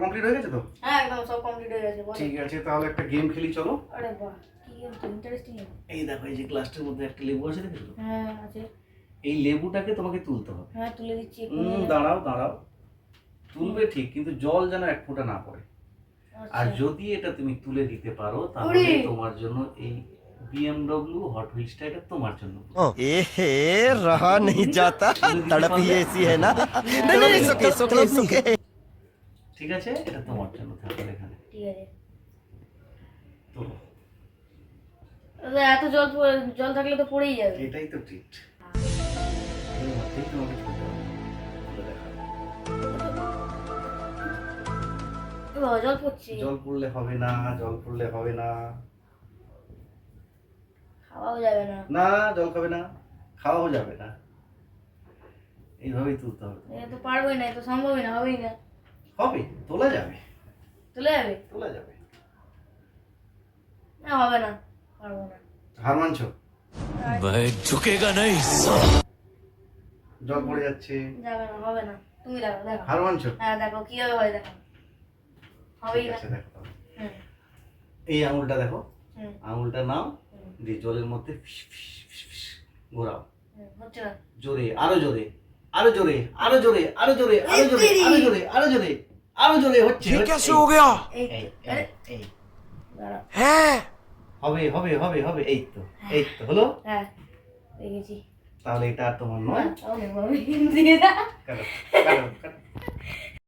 Complete হয়ে গেছে তো? হ্যাঁ একদম সব কমপ্লিট হয়ে গেছে। ঠিক আছে, তাহলে একটা গেম খেলি চলো। আরে বাহ, কি গেম তো ইন্টারেস্টিং গেম। এই দেখো, এই যে গ্লাসটার মধ্যে একটা লেবু আছে, দেখেছো? হ্যাঁ আছে। এই লেবুটাকে তোমাকে তুলতে হবে। হ্যাঁ তুলে দিচ্ছি। দাঁড়াও দাঁড়াও, তুলবে ঠিক, কিন্তু জল যেন এক ফোঁটা না পড়ে। আর যদি এটা তুমি তুলে দিতে পারো তাহলে তোমার জন্য এই BMW হট হুইলসটা এটা তোমার জন্য। এহে रहा नहीं जाता तड़प ही ऐसी है ना नहीं सुके ঠিক আছে, এটা তোমার জন্য থাকবে এখানে। ঠিক আছে। তোলো। এত জল থাকলে তো পড়েই যাবে। এটাই তো ট্রিট। এর মধ্যেই তোমাকে তুলতে হবে। তুলে দেখাও। জল পড়ছে। জল পড়লে হবে না, জল পড়লে হবে না। খাওয়াও যাবে না। না, জল খাবে না, খাওয়াও যাবে না। এইভাবেই তুলতে হবে। এটা তো পারবোই না, এটা সম্ভবই না, হবেই না। হবে, তোলা যাবে। তুলে যাবে? তোলা যাবে। না হবে না, পারবো না। হার মানছো? मैं झुकेगा नहीं জল পড়ে যাচ্ছে। যাবে না, হবে না। তুমি দেখো, দেখো। হার মানছো? হ্যাঁ দেখো কিভাবে হয়, দেখো। হবেই ঠিক না। আছে, দেখো তাহলে। হুম এই আঙুলটা দেখো, হুম আঙুলটা নাও, দিয়ে জলের মধ্যে ফিস ফিস ফিস ফিস ঘোরাও। হচ্ছে না। জোরে, আরো জোরে, আরো জোরে, আরো জোরে, আরো জোরে, আরো জোরে, আরো জোরে, আরো জোরে, আরো জোরে হচ্ছে। ये कैसे हो गया এই এই, আরে এই। দাঁড়াও। है হবে হবে হবে হবে, এই তো, এই তো হলো। হ্যাঁ দেখেছি। তাহলে এটা আর তোমার নয়। আমি দিয়ে দাও। কাটো কাটো কাটো।